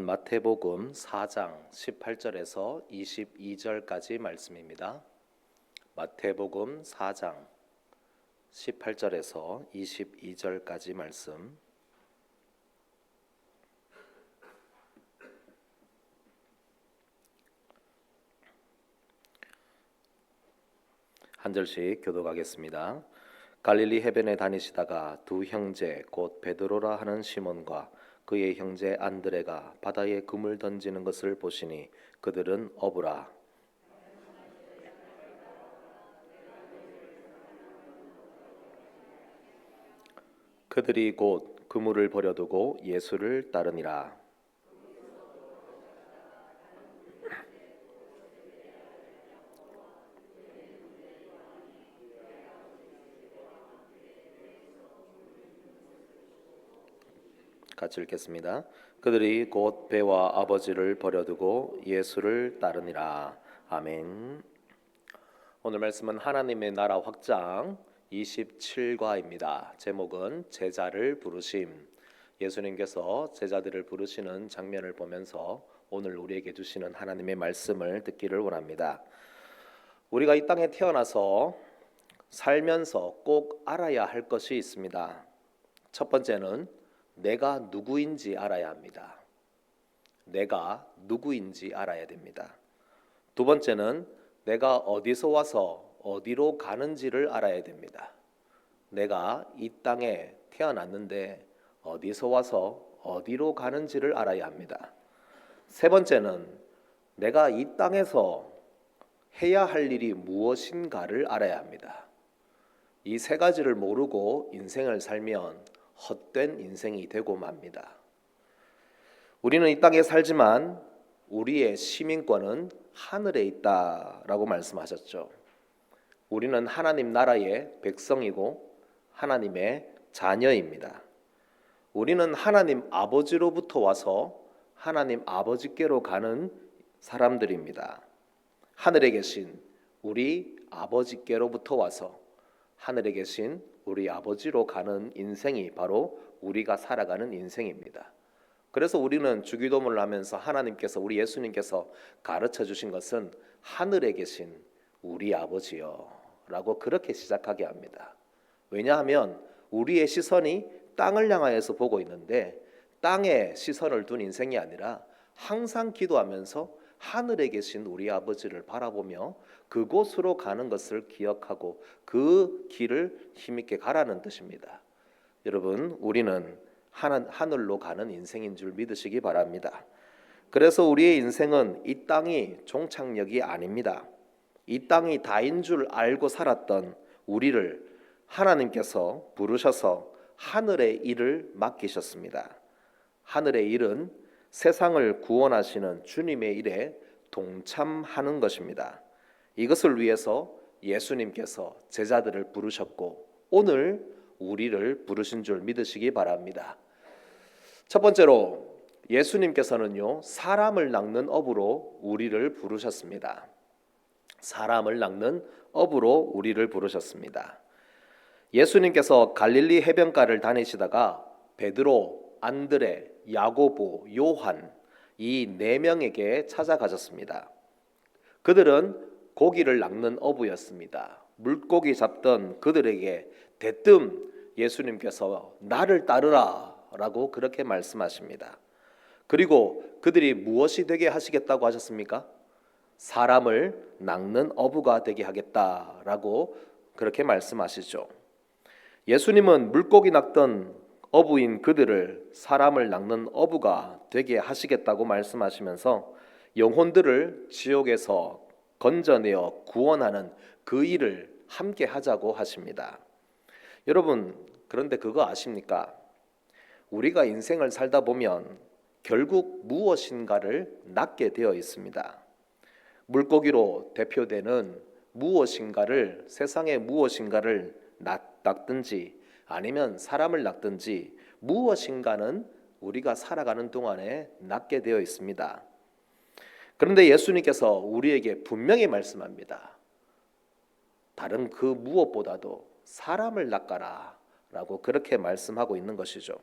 마태복음 4장 18절에서 22절까지 말씀입니다. 마태복음 4장 18절에서 22절까지 말씀. 한 절씩 교독하겠습니다. 갈릴리 해변에 다니시다가 두 형제 곧 베드로라 하는 시몬과 그의 형제 안드레가 바다에 그물 던지는 것을 보시니 그들은 어부라. 그들이 곧 그물을 버려두고 예수를 따르니라. 같이 읽겠습니다. 그들이 곧 배와 아버지를 버려두고 예수를 따르니라. 아멘. 오늘 말씀은 하나님의 나라 확장 27과입니다. 제목은 제자를 부르심. 예수님께서 제자들을 부르시는 장면을 보면서 오늘 우리에게 주시는 하나님의 말씀을 듣기를 원합니다. 우리가 이 땅에 태어나서 살면서 꼭 알아야 할 것이 있습니다. 첫 번째는 내가 누구인지 알아야 합니다. 내가 누구인지 알아야 됩니다. 두 번째는 내가 어디서 와서 어디로 가는지를 알아야 됩니다. 내가 이 땅에 태어났는데 어디서 와서 어디로 가는지를 알아야 합니다. 세 번째는 내가 이 땅에서 해야 할 일이 무엇인가를 알아야 합니다. 이 세 가지를 모르고 인생을 살면 헛된 인생이 되고 맙니다. 우리는 이 땅에 살지만 우리의 시민권은 하늘에 있다라고 말씀하셨죠. 우리는 하나님 나라의 백성이고 하나님의 자녀입니다. 우리는 하나님 아버지로부터 와서 하나님 아버지께로 가는 사람들입니다. 하늘에 계신 우리 아버지께로부터 와서 하늘에 계신 우리 아버지로 가는 인생이 바로 우리가 살아가는 인생입니다. 그래서 우리는 주기도문을 하면서 하나님께서 우리 예수님께서 가르쳐 주신 것은 하늘에 계신 우리 아버지요 라고 그렇게 시작하게 합니다. 왜냐하면 우리의 시선이 땅을 향하여서 보고 있는데 땅에 시선을 둔 인생이 아니라 항상 기도하면서 하늘에 계신 우리 아버지를 바라보며 그곳으로 가는 것을 기억하고 그 길을 힘있게 가라는 뜻입니다. 여러분, 우리는 하늘로 가는 인생인 줄 믿으시기 바랍니다. 그래서 우리의 인생은 이 땅이 종착역이 아닙니다. 이 땅이 다인 줄 알고 살았던 우리를 하나님께서 부르셔서 하늘의 일을 맡기셨습니다. 하늘의 일은 세상을 구원하시는 주님의 일에 동참하는 것입니다. 이것을 위해서 예수님께서 제자들을 부르셨고 오늘 우리를 부르신 줄 믿으시기 바랍니다. 첫 번째로 예수님께서는요, 사람을 낚는 업으로 우리를 부르셨습니다. 사람을 낚는 업으로 우리를 부르셨습니다. 예수님께서 갈릴리 해변가를 다니시다가 베드로, 안드레, 야고보, 요한 이 네 명에게 찾아가셨습니다. 그들은 고기를 낚는 어부였습니다. 물고기 잡던 그들에게 대뜸 예수님께서 나를 따르라 라고 그렇게 말씀하십니다. 그리고 그들이 무엇이 되게 하시겠다고 하셨습니까? 사람을 낚는 어부가 되게 하겠다라고 그렇게 말씀하시죠. 예수님은 물고기 낚던 어부인 그들을 사람을 낚는 어부가 되게 하시겠다고 말씀하시면서 영혼들을 지옥에서 건져내어 구원하는 그 일을 함께 하자고 하십니다. 여러분, 그런데 그거 아십니까? 우리가 인생을 살다 보면 결국 무엇인가를 낚게 되어 있습니다. 물고기로 대표되는 무엇인가를, 세상의 무엇인가를 낚든지 아니면 사람을 낚든지 무엇인가는 우리가 살아가는 동안에 낚게 되어 있습니다. 그런데 예수님께서 우리에게 분명히 말씀합니다. 다른 그 무엇보다도 사람을 낚아라 라고 그렇게 말씀하고 있는 것이죠.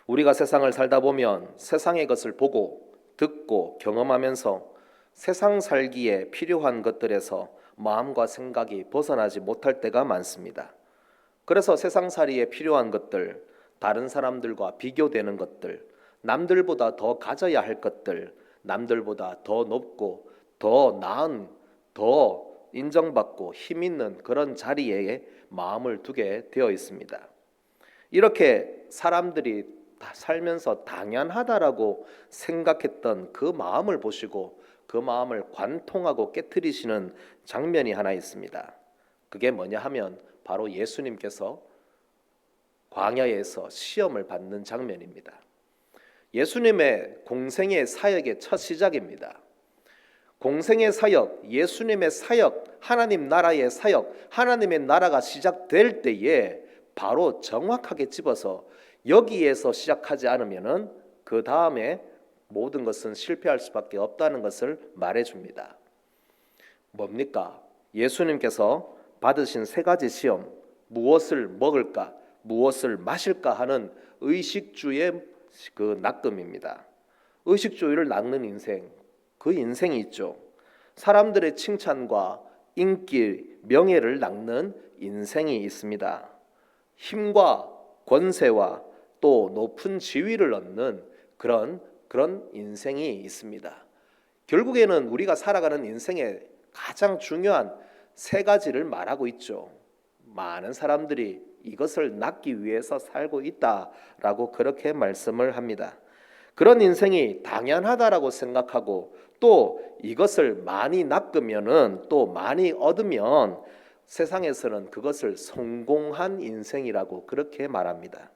우리가 세상을 살다 보면 세상의 것을 보고 듣고 경험하면서 세상 살기에 필요한 것들에서 마음과 생각이 벗어나지 못할 때가 많습니다. 그래서 세상살이에 필요한 것들, 다른 사람들과 비교되는 것들, 남들보다 더 가져야 할 것들, 남들보다 더 높고 더 나은, 더 인정받고 힘 있는 그런 자리에 마음을 두게 되어 있습니다. 이렇게 사람들이 살면서 당연하다라고 생각했던 그 마음을 보시고 그 마음을 관통하고 깨트리시는 장면이 하나 있습니다. 그게 뭐냐 하면 바로 예수님께서 광야에서 시험을 받는 장면입니다. 예수님의 공생의 사역의 첫 시작입니다. 공생의 사역, 예수님의 사역, 하나님 나라의 사역, 하나님의 나라가 시작될 때에 바로 정확하게 집어서 여기에서 시작하지 않으면은 그 다음에 모든 것은 실패할 수밖에 없다는 것을 말해줍니다. 뭡니까? 예수님께서 받으신 세 가지 시험, 무엇을 먹을까, 무엇을 마실까 하는 의식주의 그 낚음입니다. 의식주의를 낚는 인생, 그 인생이 있죠. 사람들의 칭찬과 인기, 명예를 낚는 인생이 있습니다. 힘과 권세와 또 높은 지위를 얻는 그런 인생이 있습니다. 결국에는 우리가 살아가는 인생의 가장 중요한 세 가지를 말하고 있죠. 많은 사람들이 이것을 낳기 위해서 살고 있다라고 그렇게 말씀을 합니다. 그런 인생이 당연하다라고 생각하고 또 이것을 많이 낚으면은 또 많이 얻으면 세상에서는 그것을 성공한 인생이라고 그렇게 말합니다.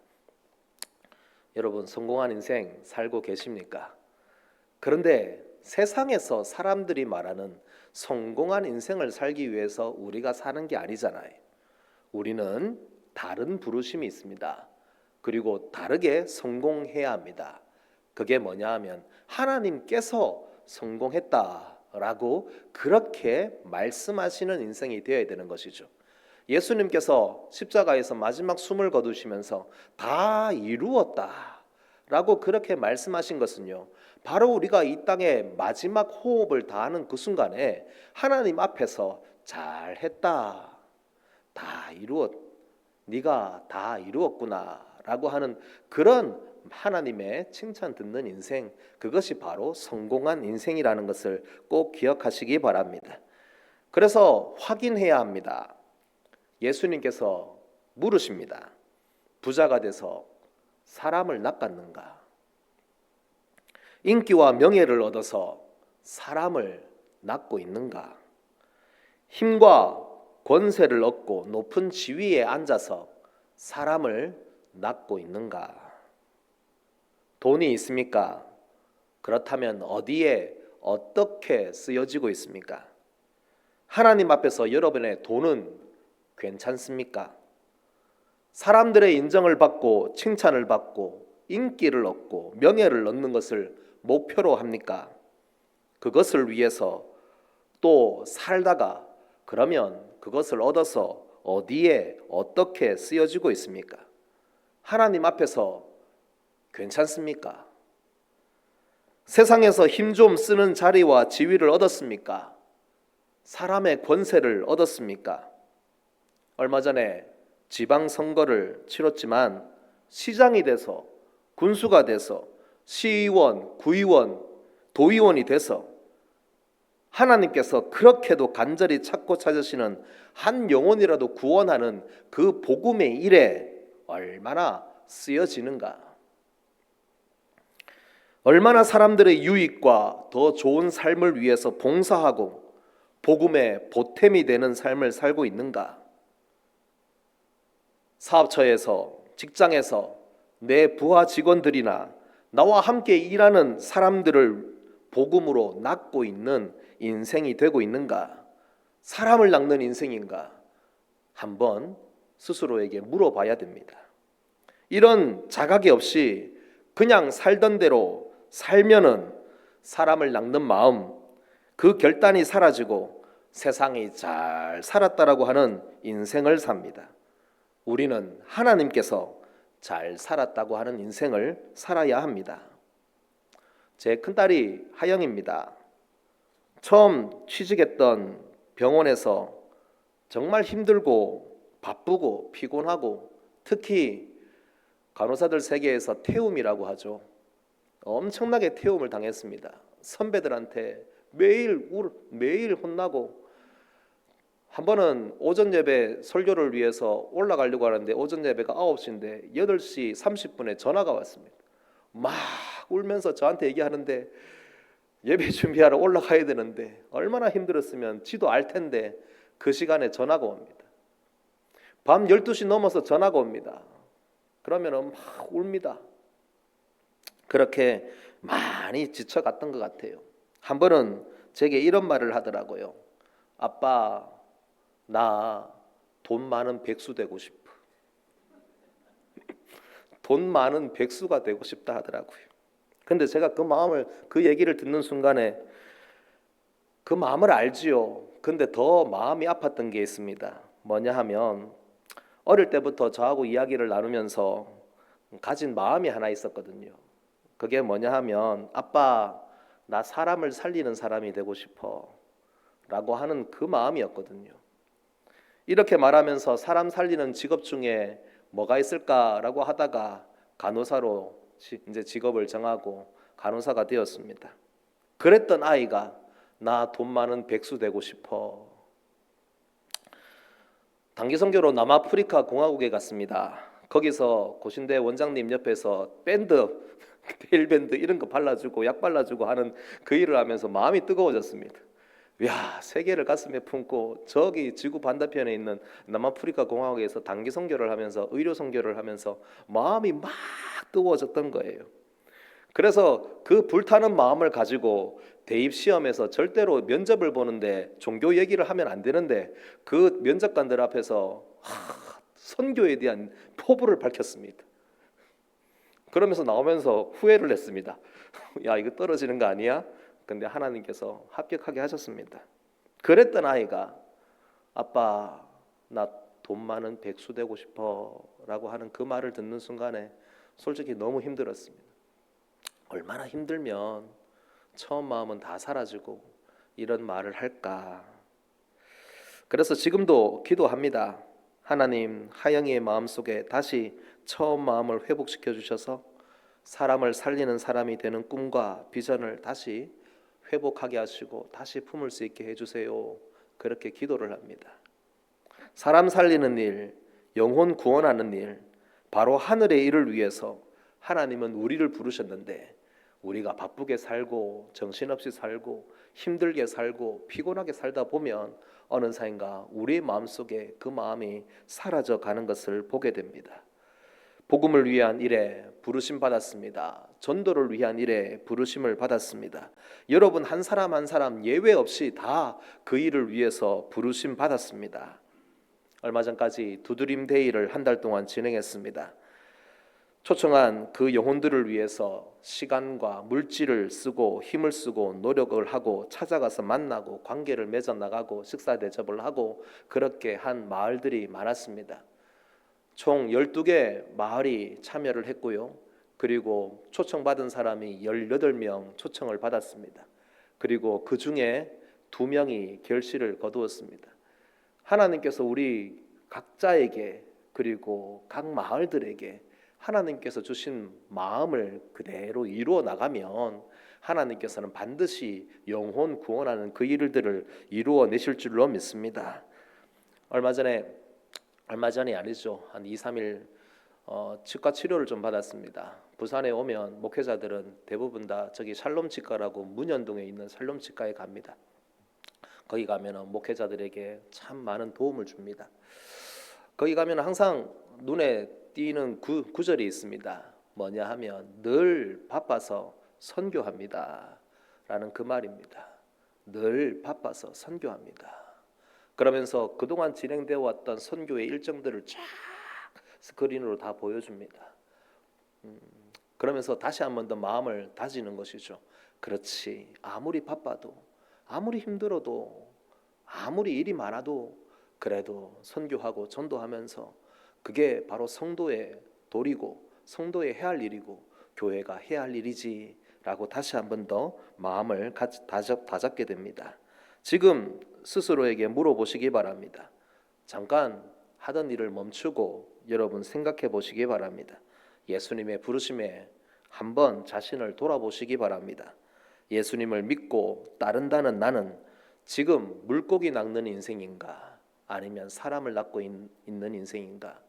여러분, 성공한 인생 살고 계십니까? 그런데 세상에서 사람들이 말하는 성공한 인생을 살기 위해서 우리가 사는 게 아니잖아요. 우리는 다른 부르심이 있습니다. 그리고 다르게 성공해야 합니다. 그게 뭐냐 하면 하나님께서 성공했다라고 그렇게 말씀하시는 인생이 되어야 되는 것이죠. 예수님께서 십자가에서 마지막 숨을 거두시면서 다 이루었다라고 그렇게 말씀하신 것은요, 바로 우리가 이 땅에 마지막 호흡을 다하는 그 순간에 하나님 앞에서 잘했다, 네가 다 이루었구나라고 하는 그런 하나님의 칭찬 듣는 인생, 그것이 바로 성공한 인생이라는 것을 꼭 기억하시기 바랍니다. 그래서 확인해야 합니다. 예수님께서 물으십니다. 부자가 돼서 사람을 낚았는가? 인기와 명예를 얻어서 사람을 낚고 있는가? 힘과 권세를 얻고 높은 지위에 앉아서 사람을 낚고 있는가? 돈이 있습니까? 그렇다면 어디에 어떻게 쓰여지고 있습니까? 하나님 앞에서 여러분의 돈은 괜찮습니까? 사람들의 인정을 받고 칭찬을 받고 인기를 얻고 명예를 얻는 것을 목표로 합니까? 그것을 위해서 또 살다가 그러면 그것을 얻어서 어디에 어떻게 쓰여지고 있습니까? 하나님 앞에서 괜찮습니까? 세상에서 힘 좀 쓰는 자리와 지위를 얻었습니까? 사람의 권세를 얻었습니까? 얼마 전에 지방선거를 치렀지만 시장이 돼서 군수가 돼서 시의원, 구의원, 도의원이 돼서 하나님께서 그렇게도 간절히 찾고 찾으시는 한 영혼이라도 구원하는 그 복음의 일에 얼마나 쓰여지는가? 얼마나 사람들의 유익과 더 좋은 삶을 위해서 봉사하고 복음의 보탬이 되는 삶을 살고 있는가? 사업처에서, 직장에서 내 부하 직원들이나 나와 함께 일하는 사람들을 복음으로 낚고 있는 인생이 되고 있는가? 사람을 낚는 인생인가? 한번 스스로에게 물어봐야 됩니다. 이런 자각이 없이 그냥 살던 대로 살면은 사람을 낚는 마음, 그 결단이 사라지고 세상이 잘 살았다라고 하는 인생을 삽니다. 우리는 하나님께서 잘 살았다고 하는 인생을 살아야 합니다. 제 큰딸이 하영입니다. 처음 취직했던 병원에서 정말 힘들고 바쁘고 피곤하고, 특히 간호사들 세계에서 태움이라고 하죠. 엄청나게 태움을 당했습니다. 선배들한테 매일 혼나고, 한 번은 오전 예배 설교를 위해서 올라가려고 하는데 오전 예배가 9시인데 8시 30분에 전화가 왔습니다. 막 울면서 저한테 얘기하는데, 예배 준비하러 올라가야 되는데 얼마나 힘들었으면 지도 알 텐데 그 시간에 전화가 옵니다. 밤 12시 넘어서 전화가 옵니다. 그러면 막 웁니다. 그렇게 많이 지쳐갔던 것 같아요. 한 번은 제게 이런 말을 하더라고요. 아빠, 나 돈 많은 백수 되고 싶어. 돈 많은 백수가 되고 싶다 하더라고요. 근데 제가 그 얘기를 듣는 순간에 그 마음을 알지요. 근데 더 마음이 아팠던 게 있습니다. 뭐냐 하면, 어릴 때부터 저하고 이야기를 나누면서 가진 마음이 하나 있었거든요. 그게 뭐냐 하면, 아빠, 나 사람을 살리는 사람이 되고 싶어 라고 하는 그 마음이었거든요. 이렇게 말하면서 사람 살리는 직업 중에 뭐가 있을까라고 하다가 간호사로 이제 직업을 정하고 간호사가 되었습니다. 그랬던 아이가 나 돈 많은 백수 되고 싶어. 단기 선교로 남아프리카 공화국에 갔습니다. 거기서 고신대 원장님 옆에서 밴드, 벨밴드 이런 거 발라주고 약 발라주고 하는 그 일을 하면서 마음이 뜨거워졌습니다. 야, 세계를 가슴에 품고 저기 지구 반대편에 있는 남아프리카 공화국에서 단기 선교를 하면서 의료 선교를 하면서 마음이 막 뜨거워졌던 거예요. 그래서 그 불타는 마음을 가지고 대입 시험에서 절대로 면접을 보는데 종교 얘기를 하면 안 되는데 그 면접관들 앞에서 선교에 대한 포부를 밝혔습니다. 그러면서 나오면서 후회를 했습니다. 야, 이거 떨어지는 거 아니야? 근데 하나님께서 합격하게 하셨습니다. 그랬던 아이가 아빠, 나 돈 많은 백수 되고 싶어 라고 하는 그 말을 듣는 순간에 솔직히 너무 힘들었습니다. 얼마나 힘들면 처음 마음은 다 사라지고 이런 말을 할까. 그래서 지금도 기도합니다. 하나님, 하영이의 마음속에 다시 처음 마음을 회복시켜 주셔서 사람을 살리는 사람이 되는 꿈과 비전을 다시 회복하게 하시고 다시 품을 수 있게 해주세요. 그렇게 기도를 합니다. 사람 살리는 일, 영혼 구원하는 일, 바로 하늘의 일을 위해서 하나님은 우리를 부르셨는데, 우리가 바쁘게 살고 정신없이 살고 힘들게 살고 피곤하게 살다 보면 어느새인가 우리의 마음속에 그 마음이 사라져 가는 것을 보게 됩니다. 복음을 위한 일에 부르심 받았습니다. 전도를 위한 일에 부르심을 받았습니다. 여러분 한 사람 한 사람 예외 없이 다 그 일을 위해서 부르심 받았습니다. 얼마 전까지 두드림 데이를 한 달 동안 진행했습니다. 초청한 그 영혼들을 위해서 시간과 물질을 쓰고 힘을 쓰고 노력을 하고 찾아가서 만나고 관계를 맺어 나가고 식사 대접을 하고 그렇게 한 마을들이 많았습니다. 총 12개 마을이 참여를 했고요. 그리고 초청받은 사람이 18명 초청을 받았습니다. 그리고 그 중에 2명이 결실을 거두었습니다. 하나님께서 우리 각자에게 그리고 각 마을들에게 하나님께서 주신 마음을 그대로 이루어 나가면 하나님께서는 반드시 영혼 구원하는 그 일들을 이루어 내실 줄로 믿습니다. 얼마 전이 아니죠. 한 2, 3일 치과 치료를 좀 받았습니다. 부산에 오면 목회자들은 대부분 다 저기 샬롬 치과라고 문현동에 있는 샬롬 치과에 갑니다. 거기 가면 목회자들에게 참 많은 도움을 줍니다. 거기 가면 항상 눈에 띄는 구절이 있습니다. 뭐냐 하면 늘 바빠서 선교합니다 라는 그 말입니다. 늘 바빠서 선교합니다. 그러면서 그동안 진행되어 왔던 선교의 일정들을 쫙 스크린으로 다 보여줍니다. 그러면서 다시 한 번 더 마음을 다지는 것이죠. 그렇지, 아무리 바빠도 아무리 힘들어도 아무리 일이 많아도 그래도 선교하고 전도하면서 그게 바로 성도의 도리고 성도의 해야 할 일이고 교회가 해야 할 일이지라고 다시 한 번 더 마음을 다잡게 됩니다. 지금 스스로에게 물어보시기 바랍니다. 잠깐 하던 일을 멈추고 여러분 생각해 보시기 바랍니다. 예수님의 부르심에 한번 자신을 돌아보시기 바랍니다. 예수님을 믿고 따른다는 나는 지금 물고기 낚는 인생인가 아니면 사람을 낚고 있는 인생인가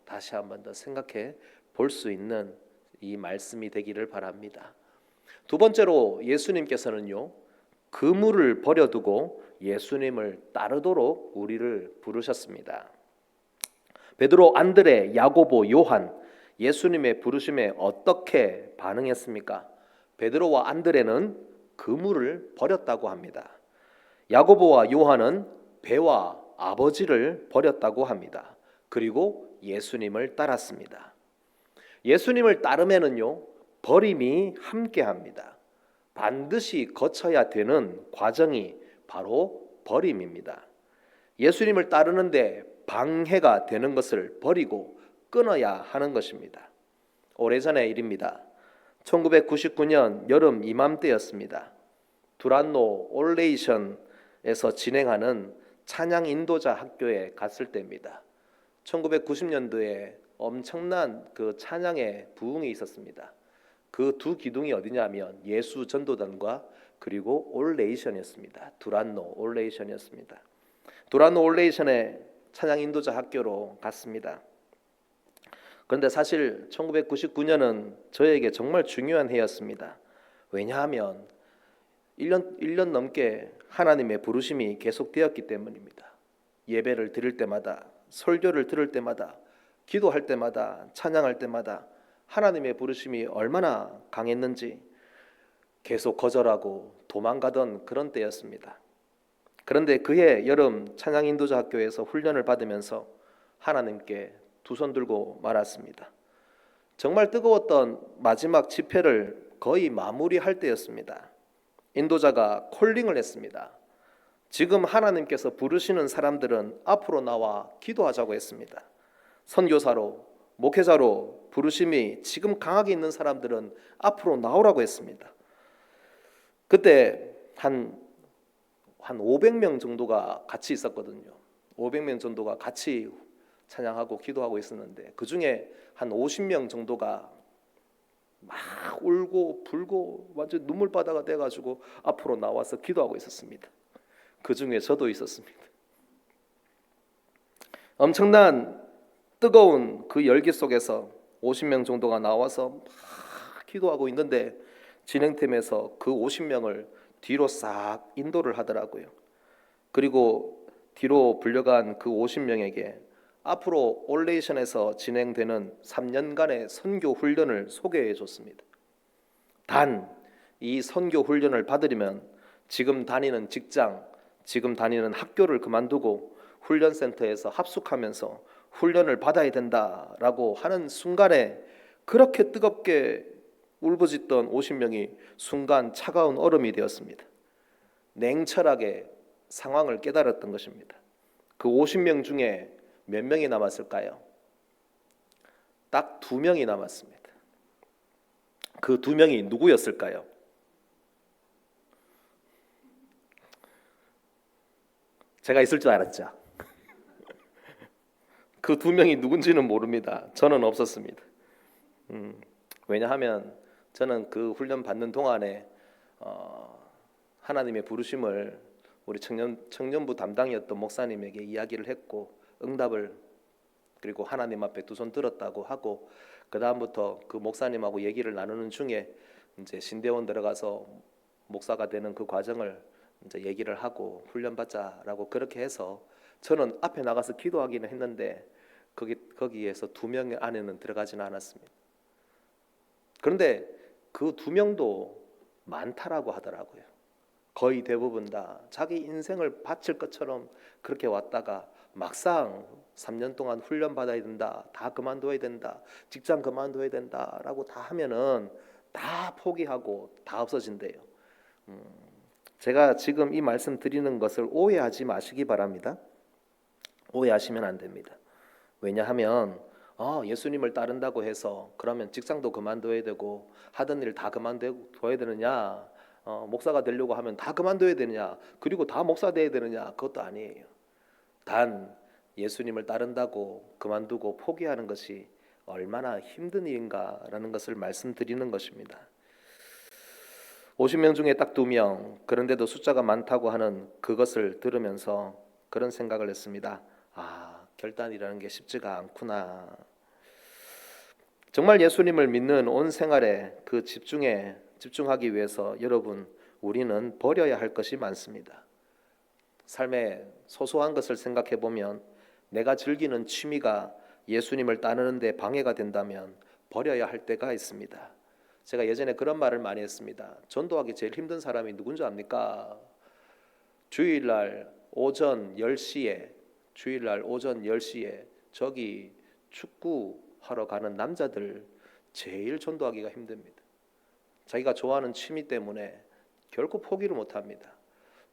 다시 한번 더 생각해 볼 수 있는 이 말씀이 되기를 바랍니다. 두 번째로 예수님께서는요, 그물을 버려두고 예수님을 따르도록 우리를 부르셨습니다. 베드로, 안드레, 야고보, 요한 예수님의 부르심에 어떻게 반응했습니까? 베드로와 안드레는 그물을 버렸다고 합니다. 야고보와 요한은 배와 아버지를 버렸다고 합니다. 그리고 예수님을 따랐습니다. 예수님을 따르면은요, 버림이 함께합니다. 반드시 거쳐야 되는 과정이 바로 버림입니다. 예수님을 따르는데 방해가 되는 것을 버리고 끊어야 하는 것입니다. 오래전의 일입니다. 1999년 여름 이맘때였습니다. 두란노 올레이션에서 진행하는 찬양 인도자 학교에 갔을 때입니다. 1990년도에 엄청난 그 찬양의 부흥이 있었습니다. 그 두 기둥이 어디냐면 예수 전도단과 그리고 올레이션이었습니다. 두란노 올레이션이었습니다. 두란노 올레이션의 찬양 인도자 학교로 갔습니다. 그런데 사실 1999년은 저에게 정말 중요한 해였습니다. 왜냐하면 1년 넘게 하나님의 부르심이 계속되었기 때문입니다. 예배를 드릴 때마다, 설교를 들을 때마다, 기도할 때마다, 찬양할 때마다 하나님의 부르심이 얼마나 강했는지 계속 거절하고 도망가던 그런 때였습니다. 그런데 그해 여름 찬양 인도자 학교에서 훈련을 받으면서 하나님께 두 손 들고 말았습니다. 정말 뜨거웠던 마지막 집회를 거의 마무리할 때였습니다. 인도자가 콜링을 했습니다. 지금 하나님께서 부르시는 사람들은 앞으로 나와 기도하자고 했습니다. 선교사로, 목회자로 부르심이 지금 강하게 있는 사람들은 앞으로 나오라고 했습니다. 그때 한 500명 정도가 같이 있었거든요. 500명 정도가 같이 찬양하고 기도하고 있었는데 그 중에 한 50명 정도가 막 울고 불고 완전 눈물바다가 돼가지고 앞으로 나와서 기도하고 있었습니다. 그 중에 저도 있었습니다. 엄청난 뜨거운 그 열기 속에서 50명 정도가 나와서 막 기도하고 있는데 진행팀에서 그 50명을 뒤로 싹 인도를 하더라고요. 그리고 뒤로 불려간 그 50명에게 앞으로 올레이션에서 진행되는 3년간의 선교 훈련을 소개해 줬습니다. 단 이 선교 훈련을 받으려면 지금 다니는 직장, 지금 다니는 학교를 그만두고 훈련센터에서 합숙하면서 훈련을 받아야 된다라고 하는 순간에 그렇게 뜨겁게 울부짖던 50명이 순간 차가운 얼음이 되었습니다. 냉철하게 상황을 깨달았던 것입니다. 그 50명 중에 몇 명이 남았을까요? 딱 2명이 남았습니다. 그 2명이 누구였을까요? 제가 있을 줄 알았죠. 그 2명이 누군지는 모릅니다. 저는 없었습니다. 왜냐하면 저는 그 훈련 받는 동안에 하나님의 부르심을 우리 청년부 담당이었던 목사님에게 이야기를 했고 응답을 그리고 하나님 앞에 두 손 들었다고 하고 그 다음부터 그 목사님하고 얘기를 나누는 중에 이제 신대원 들어가서 목사가 되는 그 과정을 이제 얘기를 하고 훈련 받자라고 그렇게 해서 저는 앞에 나가서 기도하기는 했는데 거기에서 2명 안에는 들어가지는 않았습니다. 그런데 그 2명도 많다라고 하더라고요. 거의 대부분 다 자기 인생을 바칠 것처럼 그렇게 왔다가 막상 3년 동안 훈련 받아야 된다, 다 그만둬야 된다, 직장 그만둬야 된다라고 다 하면은 다 포기하고 다 없어진대요. 제가 지금 이 말씀 드리는 것을 오해하지 마시기 바랍니다. 오해하시면 안 됩니다. 왜냐하면 예수님을 따른다고 해서 그러면 직장도 그만둬야 되고 하던 일 다 그만둬야 되느냐? 목사가 되려고 하면 다 그만둬야 되느냐? 그리고 다 목사 돼야 되느냐? 그것도 아니에요. 단 예수님을 따른다고 그만두고 포기하는 것이 얼마나 힘든 일인가라는 것을 말씀드리는 것입니다. 50명 중에 딱 2명, 그런데도 숫자가 많다고 하는 그것을 들으면서 그런 생각을 했습니다. 결단이라는 게 쉽지가 않구나. 정말 예수님을 믿는 온 생활에 그 집중하기 위해서 여러분, 우리는 버려야 할 것이 많습니다. 삶의 소소한 것을 생각해 보면 내가 즐기는 취미가 예수님을 따르는 데 방해가 된다면 버려야 할 때가 있습니다. 제가 예전에 그런 말을 많이 했습니다. 전도하기 제일 힘든 사람이 누군지 압니까? 주일날 오전 10시에 저기 축구하러 가는 남자들 제일 전도하기가 힘듭니다. 자기가 좋아하는 취미 때문에 결코 포기를 못합니다.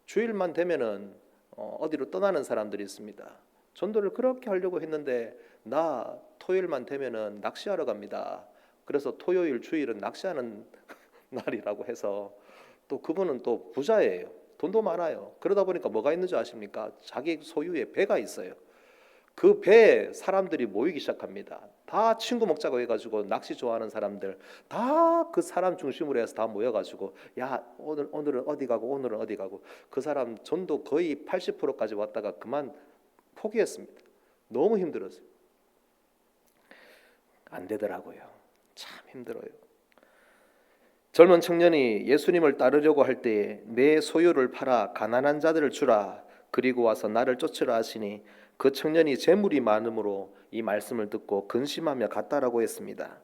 주일만 되면은 어디로 떠나는 사람들이 있습니다. 전도를 그렇게 하려고 했는데 나 토요일만 되면은 낚시하러 갑니다. 그래서 토요일 주일은 낚시하는 날이라고 해서 또 그분은 또 부자예요. 돈도 많아요. 그러다 보니까 뭐가 있는지 아십니까? 자기 소유의 배가 있어요. 그 배에 사람들이 모이기 시작합니다. 다 친구 먹자고 해가지고 낚시 좋아하는 사람들 다 그 사람 중심으로 해서 다 모여가지고 야 오늘은 어디 가고 오늘은 어디 가고 그 사람 전도 거의 80%까지 왔다가 그만 포기했습니다. 너무 힘들었어요. 안 되더라고요. 참 힘들어요. 젊은 청년이 예수님을 따르려고 할 때에 내 소유를 팔아 가난한 자들을 주라 그리고 와서 나를 쫓으라 하시니 그 청년이 재물이 많음으로 이 말씀을 듣고 근심하며 갔다라고 했습니다.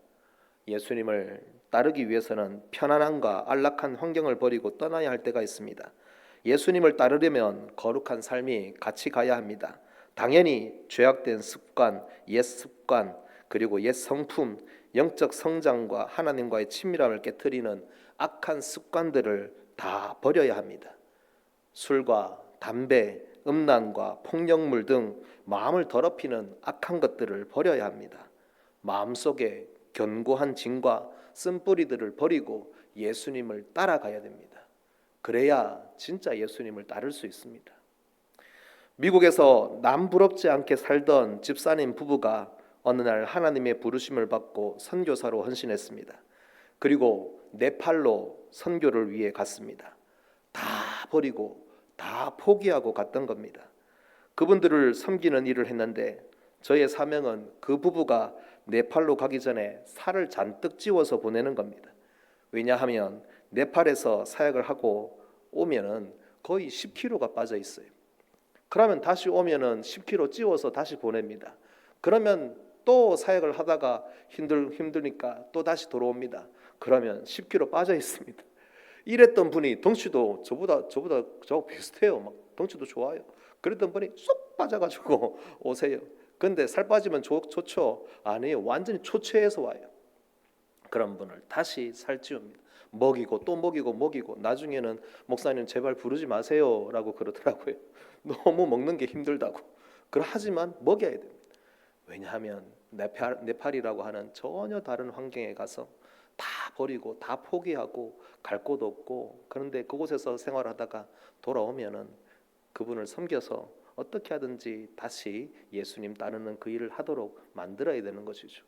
예수님을 따르기 위해서는 편안함과 안락한 환경을 버리고 떠나야 할 때가 있습니다. 예수님을 따르려면 거룩한 삶이 같이 가야 합니다. 당연히 죄악된 습관, 옛 습관, 그리고 옛 성품, 영적 성장과 하나님과의 친밀함을 깨트리는 악한 습관들을 다 버려야 합니다. 술과 담배, 음란과 폭력물 등 마음을 더럽히는 악한 것들을 버려야 합니다. 마음속에 견고한 진과 쓴뿌리들을 버리고 예수님을 따라가야 됩니다. 그래야 진짜 예수님을 따를 수 있습니다. 미국에서 남부럽지 않게 살던 집사님 부부가 어느 날 하나님의 부르심을 받고 선교사로 헌신했습니다. 그리고 네팔로 선교를 위해 갔습니다. 다 버리고 다 포기하고 갔던 겁니다. 그분들을 섬기는 일을 했는데 저의 사명은 그 부부가 네팔로 가기 전에 살을 잔뜩 찌워서 보내는 겁니다. 왜냐하면 네팔에서 사역을 하고 오면은 거의 10kg가 빠져 있어요. 그러면 다시 오면은 10kg 찌워서 다시 보냅니다. 그러면 또 사역을 하다가 힘드니까 또 다시 돌아옵니다. 그러면 10kg 빠져 있습니다. 이랬던 분이 덩치도 저하고 비슷해요. 막 덩치도 좋아요. 그랬던 분이 쏙 빠져가지고 오세요. 근데 살 빠지면 좋죠? 아니에요. 완전히 초췌해서 와요. 그런 분을 다시 살찌웁니다. 먹이고 또 먹이고 나중에는 목사님 제발 부르지 마세요라고 그러더라고요. 너무 먹는 게 힘들다고. 하지만 먹여야 됩니다. 왜냐하면 네팔이라고 하는 전혀 다른 환경에 가서 다 버리고 다 포기하고 갈 곳 없고 그런데 그곳에서 생활하다가 돌아오면은 그분을 섬겨서 어떻게 하든지 다시 예수님 따르는 그 일을 하도록 만들어야 되는 것이죠.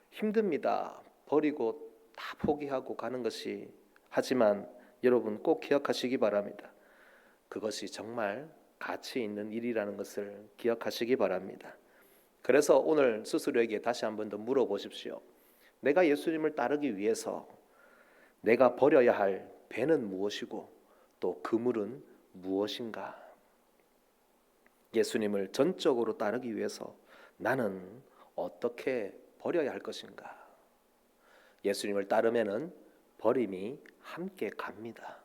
힘듭니다. 버리고 다 포기하고 가는 것이. 하지만 여러분 꼭 기억하시기 바랍니다. 그것이 정말 가치 있는 일이라는 것을 기억하시기 바랍니다. 그래서 오늘 스스로에게 다시 한 번 더 물어보십시오. 내가 예수님을 따르기 위해서 내가 버려야 할 배는 무엇이고 또 그물은 무엇인가? 예수님을 전적으로 따르기 위해서 나는 어떻게 버려야 할 것인가? 예수님을 따르면은 버림이 함께 갑니다.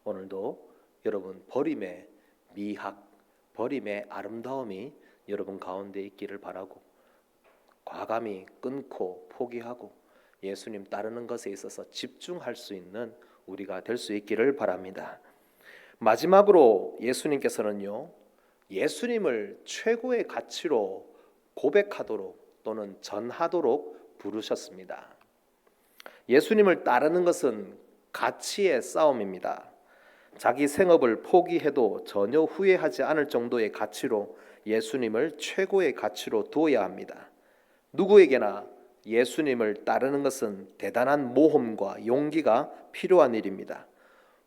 오늘도 여러분 버림의 미학, 버림의 아름다움이 여러분 가운데 있기를 바라고 과감히 끊고 포기하고 예수님 따르는 것에 있어서 집중할 수 있는 우리가 될 수 있기를 바랍니다. 마지막으로 예수님께서는요, 예수님을 최고의 가치로 고백하도록 또는 전하도록 부르셨습니다. 예수님을 따르는 것은 가치의 싸움입니다. 자기 생업을 포기해도 전혀 후회하지 않을 정도의 가치로 예수님을 최고의 가치로 두어야 합니다. 누구에게나 예수님을 따르는 것은 대단한 모험과 용기가 필요한 일입니다.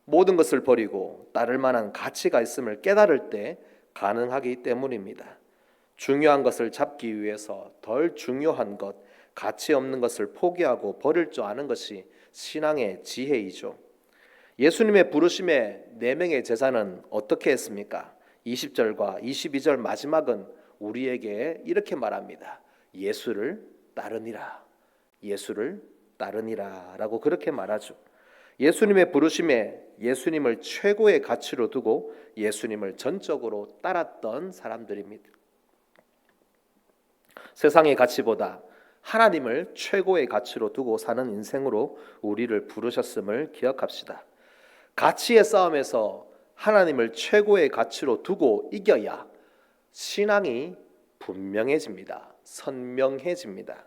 모든 것을 버리고 따를 만한 가치가 있음을 깨달을 때 가능하기 때문입니다. 중요한 것을 잡기 위해서 덜 중요한 것, 가치 없는 것을 포기하고 버릴 줄 아는 것이 신앙의 지혜이죠. 예수님의 부르심의 4명의 제자는 어떻게 했습니까? 20절과 22절 마지막은 우리에게 이렇게 말합니다. 예수를 따르니라. 예수를 따르니라 라고 그렇게 말하죠. 예수님의 부르심에 예수님을 최고의 가치로 두고 예수님을 전적으로 따랐던 사람들입니다. 세상의 가치보다 하나님을 최고의 가치로 두고 사는 인생으로 우리를 부르셨음을 기억합시다. 가치의 싸움에서 하나님을 최고의 가치로 두고 이겨야 신앙이 분명해집니다. 선명해집니다.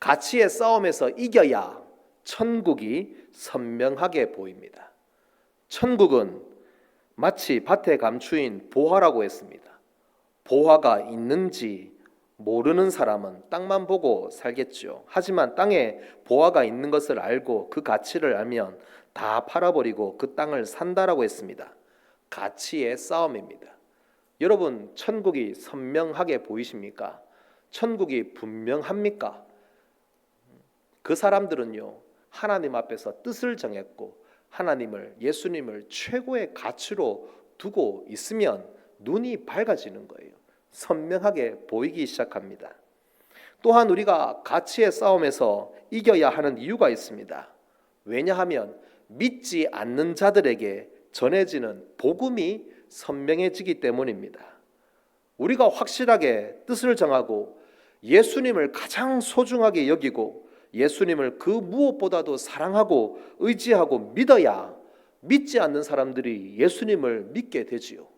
가치의 싸움에서 이겨야 천국이 선명하게 보입니다. 천국은 마치 밭에 감추인 보화라고 했습니다. 보화가 있는지 모르는 사람은 땅만 보고 살겠죠. 하지만 땅에 보화가 있는 것을 알고 그 가치를 알면 다 팔아버리고 그 땅을 산다라고 했습니다. 가치의 싸움입니다. 여러분, 천국이 선명하게 보이십니까? 천국이 분명합니까? 그 사람들은요, 하나님 앞에서 뜻을 정했고 하나님을, 예수님을 최고의 가치로 두고 있으면 눈이 밝아지는 거예요. 선명하게 보이기 시작합니다. 또한 우리가 가치의 싸움에서 이겨야 하는 이유가 있습니다. 왜냐하면 믿지 않는 자들에게 전해지는 복음이 선명해지기 때문입니다. 우리가 확실하게 뜻을 정하고 예수님을 가장 소중하게 여기고 예수님을 그 무엇보다도 사랑하고 의지하고 믿어야 믿지 않는 사람들이 예수님을 믿게 되지요.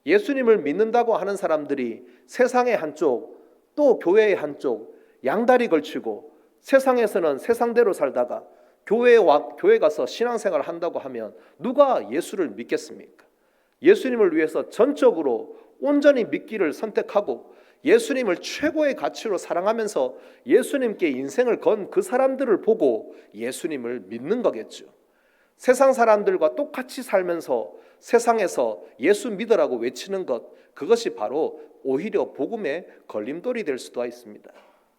예수님을 믿는다고 하는 사람들이 세상의 한쪽 또 교회의 한쪽 양다리 걸치고 세상에서는 세상대로 살다가 교회 가서 신앙생활을 한다고 하면 누가 예수를 믿겠습니까? 예수님을 위해서 전적으로 온전히 믿기를 선택하고 예수님을 최고의 가치로 사랑하면서 예수님께 인생을 건 그 사람들을 보고 예수님을 믿는 거겠죠. 세상 사람들과 똑같이 살면서 세상에서 예수 믿으라고 외치는 것, 그것이 바로 오히려 복음의 걸림돌이 될 수도 있습니다.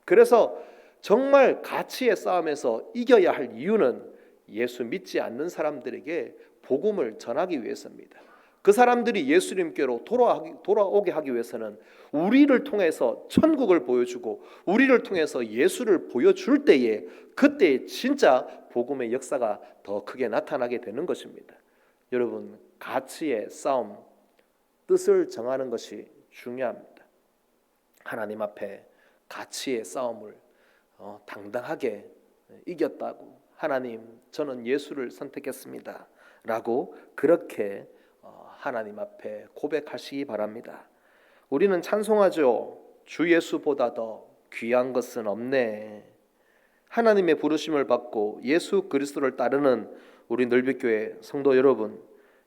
그래서 정말 가치의 싸움에서 이겨야 할 이유는 예수 믿지 않는 사람들에게 복음을 전하기 위해서입니다. 그 사람들이 예수님께로 돌아오게 하기 위해서는 우리를 통해서 천국을 보여주고 우리를 통해서 예수를 보여줄 때에 그때 진짜 복음의 역사가 더 크게 나타나게 되는 것입니다. 여러분, 가치의 싸움, 뜻을 정하는 것이 중요합니다. 하나님 앞에 가치의 싸움을 당당하게 이겼다고, 하나님 저는 예수를 선택했습니다 라고 그렇게 하나님 앞에 고백하시기 바랍니다. 우리는 찬송하죠. 주 예수보다 더 귀한 것은 없네. 하나님의 부르심을 받고 예수 그리스도를 따르는 우리 늘빛교회 성도 여러분,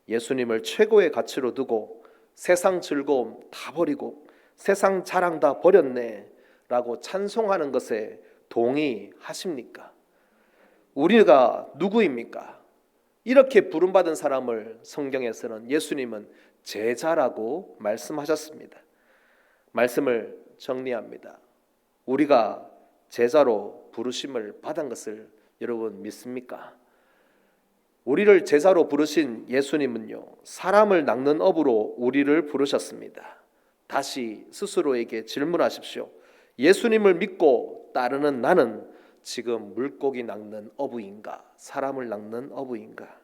예수님을 최고의 가치로 두고 세상 즐거움 다 버리고 세상 자랑 다 버렸네 라고 찬송하는 것에 동의하십니까? 우리가 누구입니까? 이렇게 부름받은 사람을 성경에서는 예수님은 제자라고 말씀하셨습니다. 말씀을 정리합니다. 우리가 제자로 부르심을 받은 것을 여러분 믿습니까? 우리를 제자로 부르신 예수님은요, 사람을 낚는 업으로 우리를 부르셨습니다. 다시 스스로에게 질문하십시오. 예수님을 믿고 따르는 나는 지금 물고기 낚는 어부인가, 사람을 낚는 어부인가?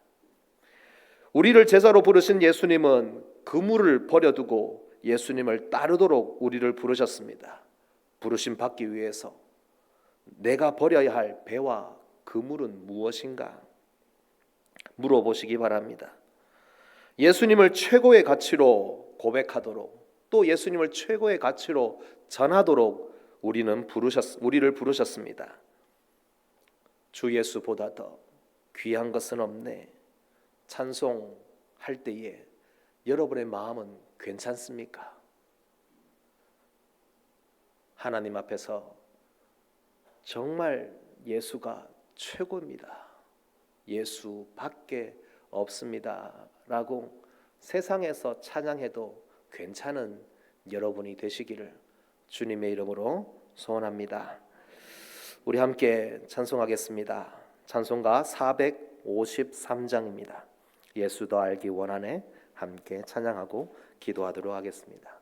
우리를 제자로 부르신 예수님은 그물을 버려두고 예수님을 따르도록 우리를 부르셨습니다. 부르심 받기 위해서 내가 버려야 할 배와 그물은 무엇인가? 물어보시기 바랍니다. 예수님을 최고의 가치로 고백하도록, 또 예수님을 최고의 가치로 전하도록 우리를 부르셨습니다. 주 예수보다 더 귀한 것은 없네. 찬송할 때에 여러분의 마음은 괜찮습니까? 하나님 앞에서 정말 예수가 최고입니다. 예수밖에 없습니다. 라고 세상에서 찬양해도 괜찮은 여러분이 되시기를 주님의 이름으로 소원합니다. 우리 함께 찬송하겠습니다. 찬송가 453장입니다. 예수 더 알기 원하네. 함께 찬양하고 기도하도록 하겠습니다.